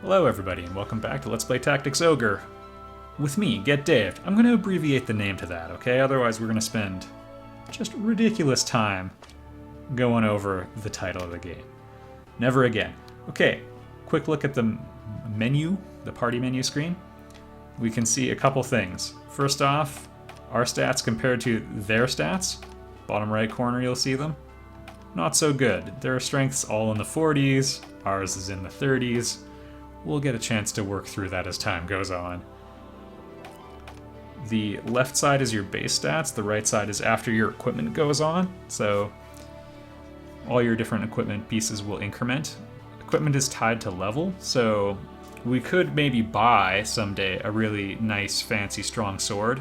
Hello everybody and welcome back to Let's Play Tactics Ogre. With me, Get Daved. I'm going to abbreviate the name to that, okay? Otherwise we're going to spend just ridiculous time going over the title of the game. Never again. Okay, quick look at the menu, the party menu screen. We can see a couple things. First off, our stats compared to their stats. Bottom right corner you'll see them. Not so good. Their strength's all in the 40s, ours is in the 30s. We'll get a chance to work through that as time goes on. The left side is your base stats, the right side is after your equipment goes on, so all your different equipment pieces will increment. Equipment is tied to level, so we could maybe buy someday a really nice, fancy, strong sword,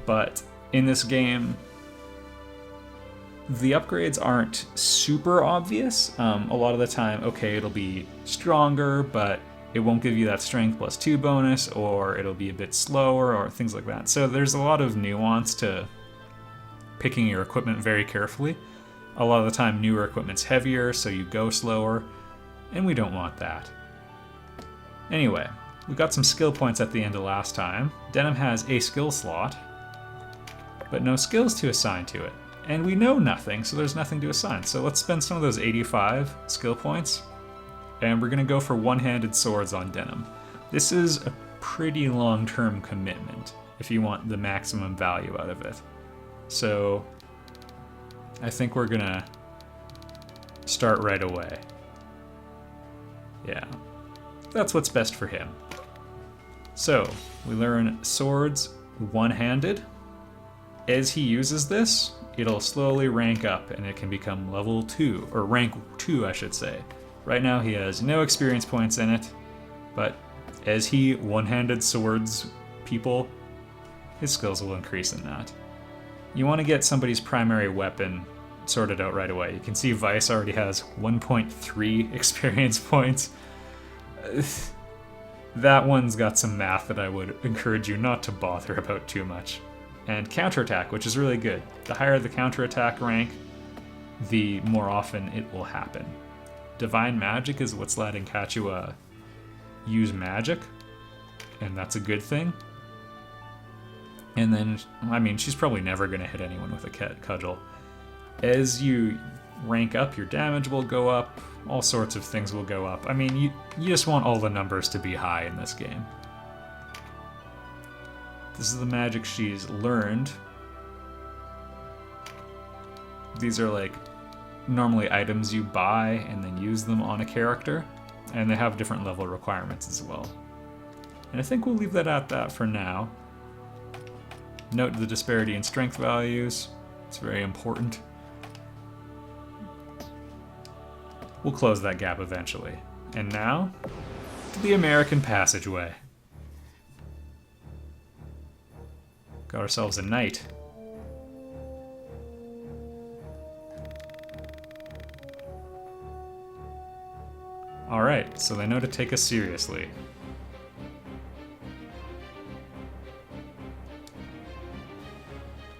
but in this game, the upgrades aren't super obvious. A lot of the time, okay, it'll be stronger, but it won't give you that strength plus 2 bonus, or it'll be a bit slower, or things like that. So there's a lot of nuance to picking your equipment very carefully. A lot of the time, newer equipment's heavier, so you go slower, and we don't want that. Anyway, we got some skill points at the end of last time. Denim has a skill slot, but no skills to assign to it. And we know nothing, so there's nothing to assign. So let's spend some of those 85 skill points, and we're gonna go for one-handed swords on Denim. This is a pretty long-term commitment if you want the maximum value out of it. So I think we're gonna start right away. Yeah, that's what's best for him. So we learn swords one-handed. As he uses this, it'll slowly rank up and it can become level 2, or rank 2 I should say. Right now he has no experience points in it, but as he one-handed swords people, his skills will increase in that. You want to get somebody's primary weapon sorted out right away. You can see Vice already has 1.3 experience points. That one's got some math that I would encourage you not to bother about too much. And counterattack, which is really good. The higher the counterattack rank, the more often it will happen. Divine Magic is what's letting Kachua use magic, and that's a good thing. And then, I mean, she's probably never going to hit anyone with a cudgel. As you rank up, your damage will go up, all sorts of things will go up. I mean, you just want all the numbers to be high in this game. This is the magic she's learned. These are like normally items you buy and then use them on a character, and they have different level requirements as well. And I think we'll leave that at that for now. Note the disparity in strength values. It's very important. We'll close that gap eventually. And now, to the American passageway. Got ourselves a knight. Alright, so they know to take us seriously.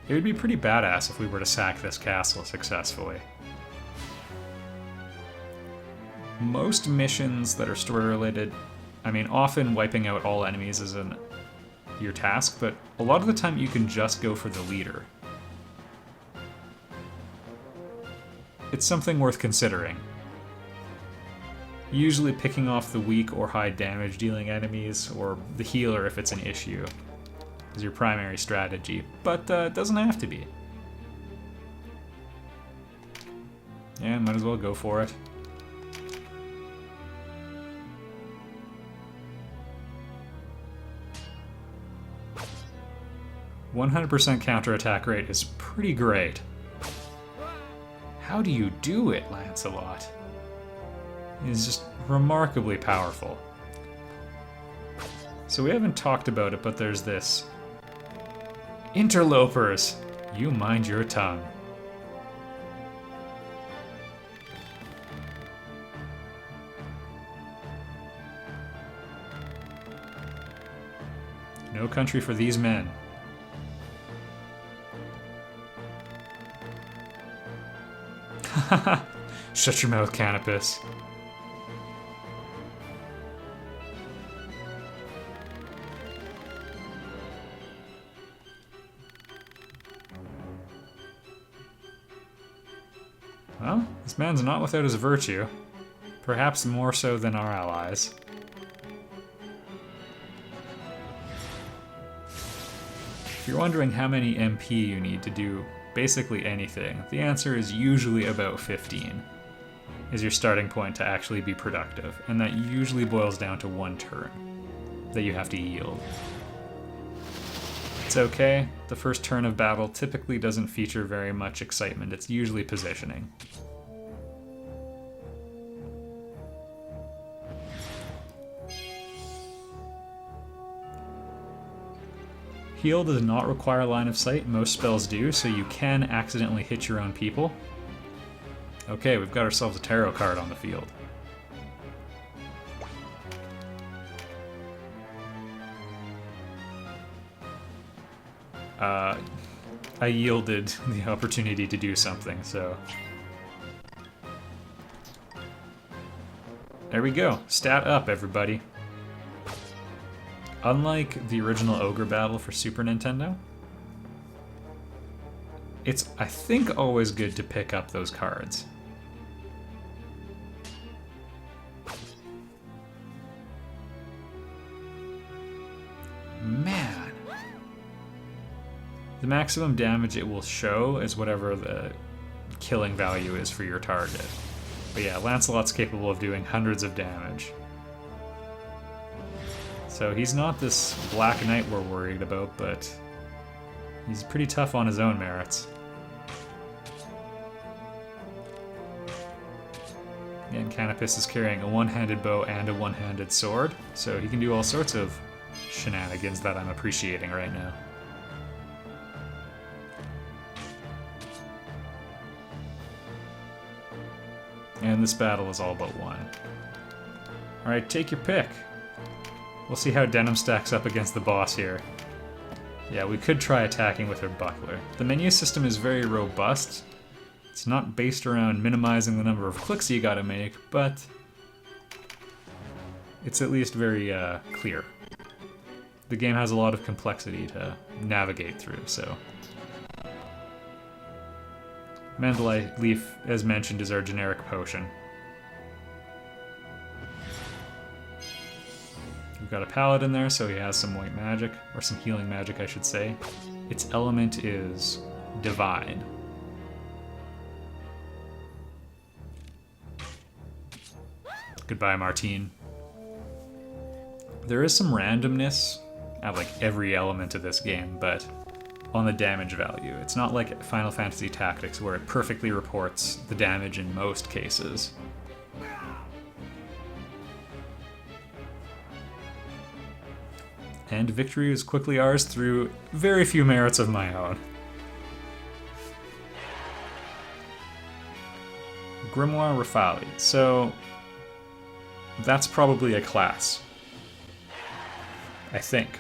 It would be pretty badass if we were to sack this castle successfully. Most missions that are story related, I mean, often wiping out all enemies is your task, but a lot of the time you can just go for the leader. It's something worth considering. Usually picking off the weak or high damage dealing enemies, or the healer if it's an issue, is your primary strategy, but it doesn't have to be. Yeah, might as well go for it. "100% counterattack rate is pretty great." How do you do it, Lancelot? He's just remarkably powerful. So we haven't talked about it, but there's this. Interlopers! You mind your tongue. No country for these men. Shut your mouth, Canopus. Well, this man's not without his virtue. Perhaps more so than our allies. If you're wondering how many MP you need to do basically anything, the answer is usually about 15 is your starting point to actually be productive, and that usually boils down to 1 turn that you have to yield. It's okay, the first turn of battle typically doesn't feature very much excitement, it's usually positioning. Heal does not require line of sight, most spells do, so you can accidentally hit your own people. Okay, we've got ourselves a tarot card on the field. I yielded the opportunity to do something, so... There we go, stat up, everybody. Unlike the original Ogre battle for Super Nintendo, it's, I think, always good to pick up those cards. Man. The maximum damage it will show is whatever the killing value is for your target. But yeah, Lancelot's capable of doing hundreds of damage. So he's not this Black Knight we're worried about, but he's pretty tough on his own merits. And Canopus is carrying a one-handed bow and a one-handed sword, so he can do all sorts of shenanigans that I'm appreciating right now. And this battle is all but won. Alright, take your pick. We'll see how Denim stacks up against the boss here. Yeah, we could try attacking with her buckler. The menu system is very robust. It's not based around minimizing the number of clicks you gotta make, but it's at least very clear. The game has a lot of complexity to navigate through, so... Mandalite Leaf, as mentioned, is our generic potion. We've got a paladin there, so he has some white magic, or some healing magic, I should say. Its element is divine. Goodbye, Martine. There is some randomness at like every element of this game, but on the damage value. It's not like Final Fantasy Tactics where it perfectly reports the damage in most cases. And victory is quickly ours through very few merits of my own. Grimoire Rafali. So that's probably a class. I think.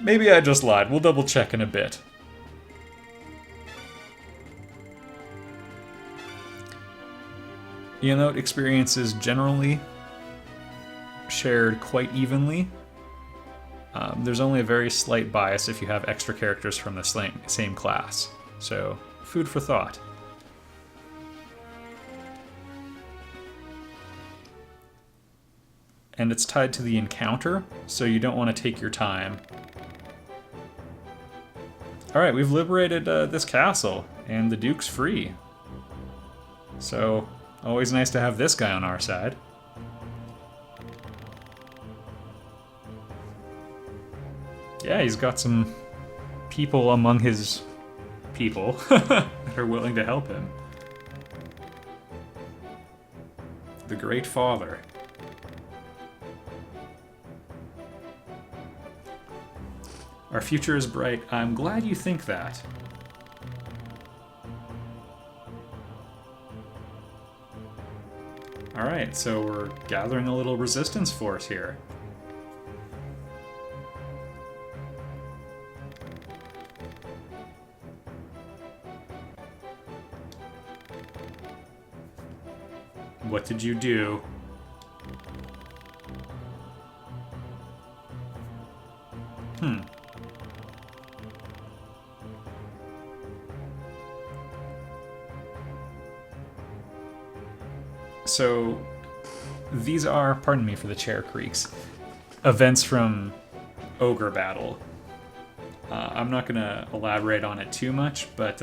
Maybe I just lied. We'll double check in a bit. Eonote experiences generally shared quite evenly. There's only a very slight bias if you have extra characters from the same class. So, food for thought. And it's tied to the encounter, so you don't want to take your time. Alright, we've liberated this castle, and the Duke's free. So, always nice to have this guy on our side. Yeah, he's got some people among his people that are willing to help him. The Great Father. Our future is bright. I'm glad you think that. Alright, so we're gathering a little resistance force here. What did you do? So these are, pardon me for the chair creaks, events from Ogre Battle. I'm not going to elaborate on it too much, but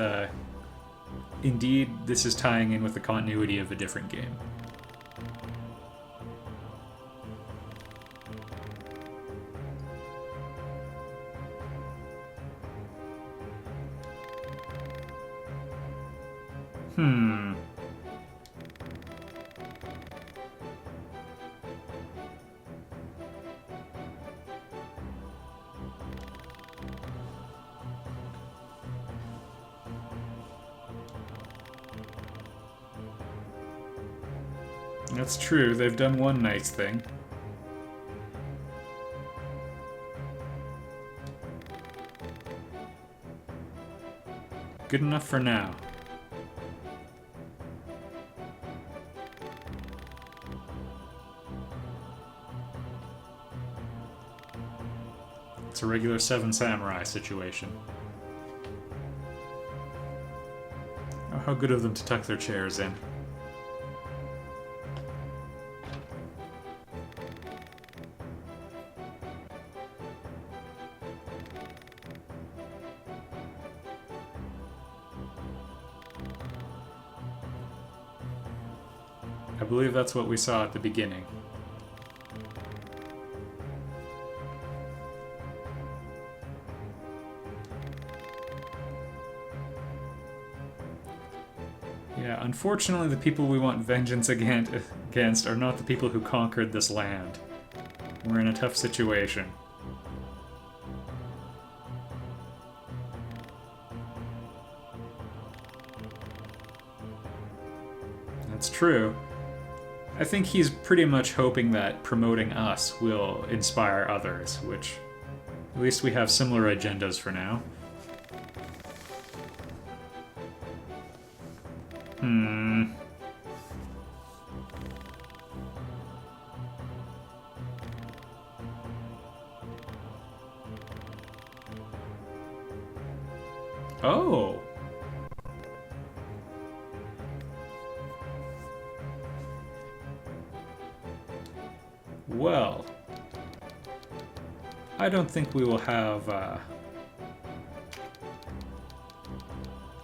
indeed, this is tying in with the continuity of a different game. That's true, they've done one nice thing. Good enough for now. It's a regular Seven Samurai situation. Oh, how good of them to tuck their chairs in. I believe that's what we saw at the beginning. Yeah, unfortunately the people we want vengeance against are not the people who conquered this land. We're in a tough situation. That's true. I think he's pretty much hoping that promoting us will inspire others, which at least we have similar agendas for now. Oh! Well, I don't think we will have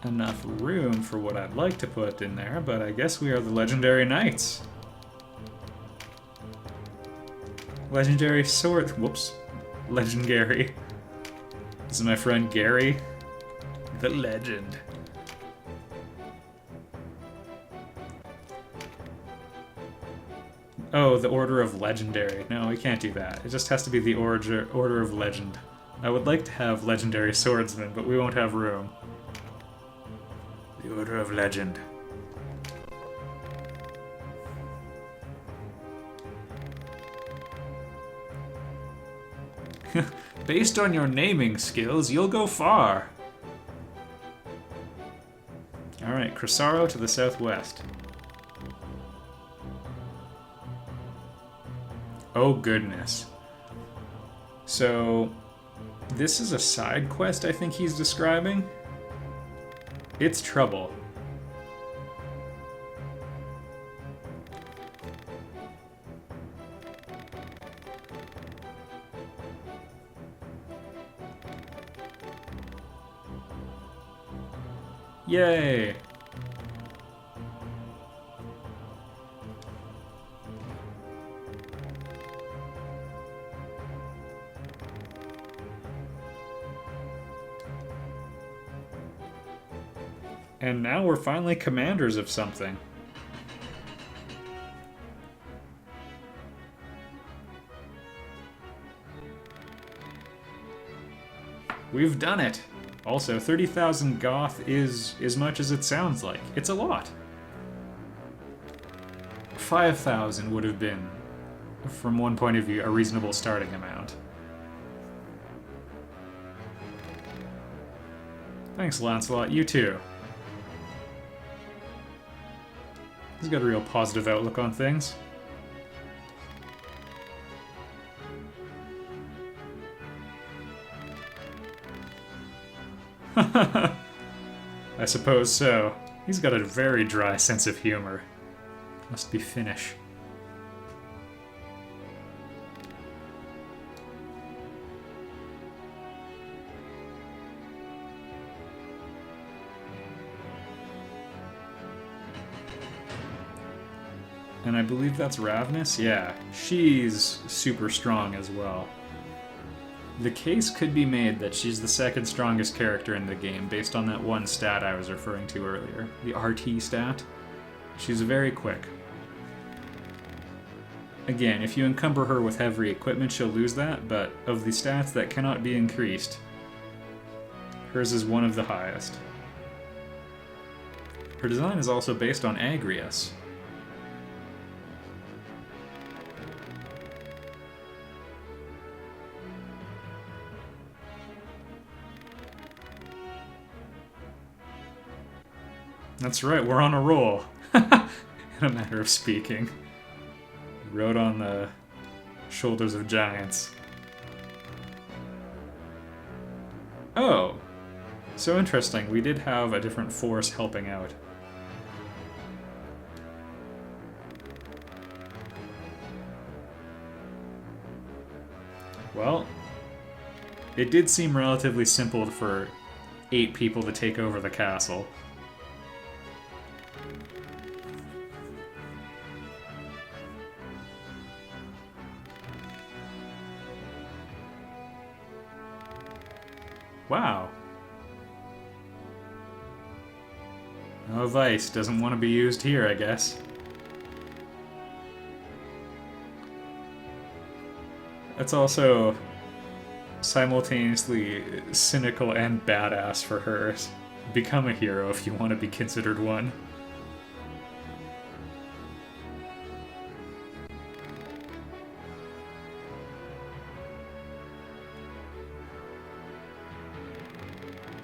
enough room for what I'd like to put in there, but I guess we are the Legendary Knights. Legendary sword. Whoops. Legendary. This is my friend Gary, the legend. Oh, the Order of Legendary. No, we can't do that. It just has to be the Order of Legend. I would like to have Legendary Swordsmen, but we won't have room. The Order of Legend. Based on your naming skills, you'll go far. Alright, Crisaro to the southwest. Oh goodness. So, this is a side quest I think he's describing. It's trouble. Yay! And now we're finally commanders of something. We've done it! Also, 30,000 goth is as much as it sounds like. It's a lot. 5,000 would have been, from one point of view, a reasonable starting amount. Thanks, Lancelot. You too. He's got a real positive outlook on things. I suppose so. He's got a very dry sense of humor. Must be Finnish. And I believe that's Ravnus? Yeah, she's super strong as well. The case could be made that she's the second strongest character in the game based on that one stat I was referring to earlier, the RT stat. She's very quick. Again, if you encumber her with heavy equipment, she'll lose that, but of the stats that cannot be increased, hers is one of the highest. Her design is also based on Agrias. That's right, we're on a roll. In a matter of speaking. Rode on the shoulders of giants. Oh, so interesting. We did have a different force helping out. Well, it did seem relatively simple for 8 people to take over the castle. Wow. No vice doesn't want to be used here, I guess. That's also simultaneously cynical and badass for her. Become a hero if you want to be considered one.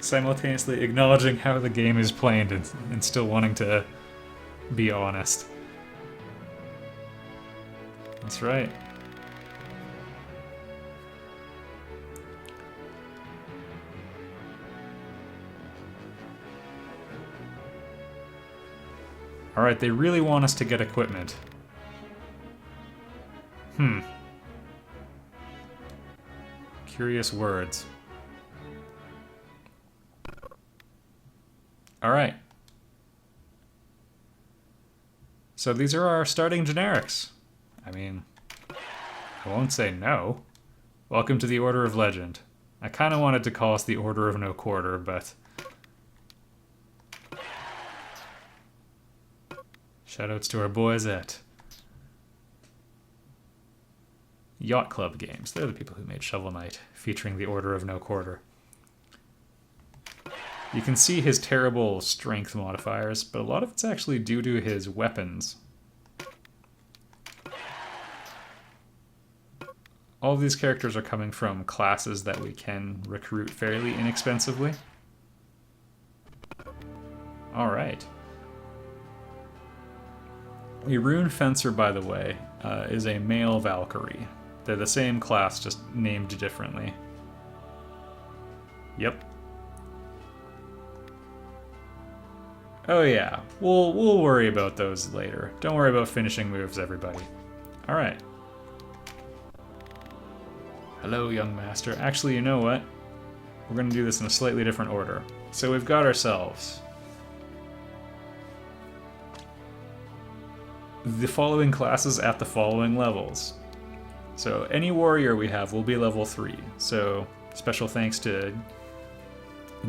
Simultaneously acknowledging how the game is played and still wanting to be honest. That's right. Alright, they really want us to get equipment. Curious words. Alright. So these are our starting generics. I mean, I won't say no. Welcome to the Order of Legend. I kind of wanted to call us the Order of No Quarter, but... Shoutouts to our boys at Yacht Club Games. They're the people who made Shovel Knight, featuring the Order of No Quarter. You can see his terrible strength modifiers, but a lot of it's actually due to his weapons. All of these characters are coming from classes that we can recruit fairly inexpensively. Alright. A Rune Fencer, by the way, is a male Valkyrie. They're the same class, just named differently. Yep. Oh yeah, we'll worry about those later. Don't worry about finishing moves, everybody. Alright. Hello, young master. Actually, you know what? We're gonna do this in a slightly different order. So we've got ourselves the following classes at the following levels. So any warrior we have will be level 3. So special thanks to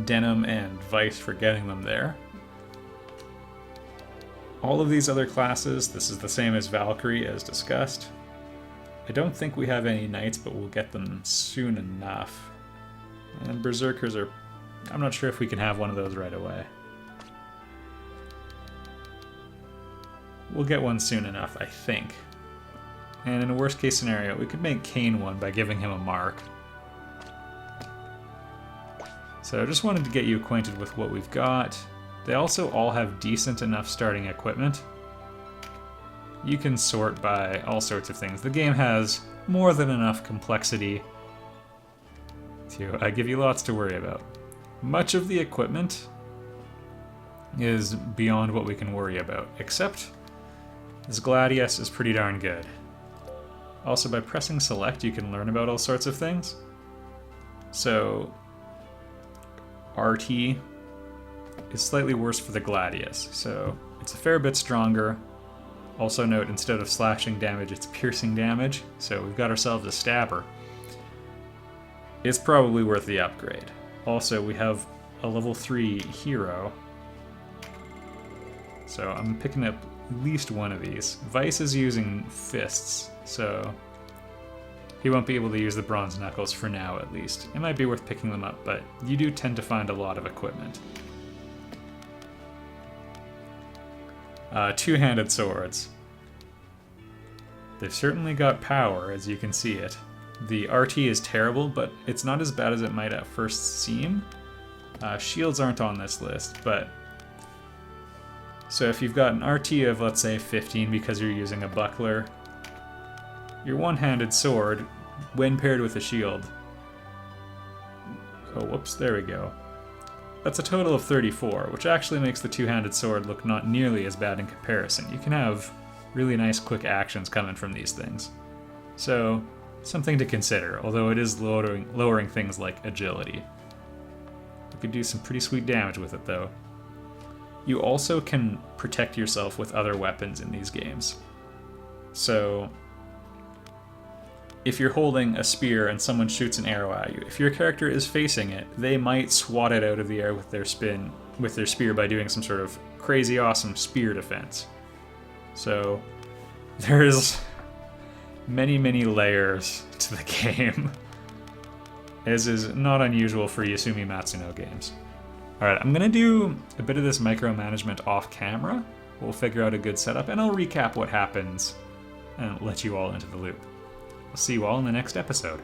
Denim and Vice for getting them there. All of these other classes, this is the same as Valkyrie as discussed. I don't think we have any knights, but we'll get them soon enough. And berserkers are... I'm not sure if we can have one of those right away. We'll get one soon enough, I think. And in a worst case scenario, we could make Kane one by giving him a mark. So I just wanted to get you acquainted with what we've got. They also all have decent enough starting equipment. You can sort by all sorts of things. The game has more than enough complexity to give you lots to worry about. Much of the equipment is beyond what we can worry about, except This Gladius is pretty darn good. Also, by pressing select, you can learn about all sorts of things. So, RT is slightly worse for the Gladius, so it's a fair bit stronger. Also note, instead of slashing damage, it's piercing damage, so we've got ourselves a stabber. It's probably worth the upgrade. Also, we have a level 3 hero, so I'm picking up at least one of these. Vice is using fists, so he won't be able to use the bronze knuckles for now, at least. It might be worth picking them up, but you do tend to find a lot of equipment. Two-handed swords. They've certainly got power, as you can see it. The RT is terrible, but it's not as bad as it might at first seem. Shields aren't on this list, but... So if you've got an RT of, let's say, 15 because you're using a buckler, your one-handed sword, when paired with a shield... Oh, whoops, there we go. That's a total of 34, which actually makes the two-handed sword look not nearly as bad in comparison. You can have really nice quick actions coming from these things. So, something to consider, although it is lowering things like agility. You could do some pretty sweet damage with it, though. You also can protect yourself with other weapons in these games. So, if you're holding a spear and someone shoots an arrow at you, if your character is facing it, they might swat it out of the air with their spear by doing some sort of crazy awesome spear defense. So there's many, many layers to the game, as is not unusual for Yasumi Matsuno games. Alright, I'm gonna do a bit of this micromanagement off camera. We'll figure out a good setup, and I'll recap what happens and let you all into the loop. I'll see you all in the next episode.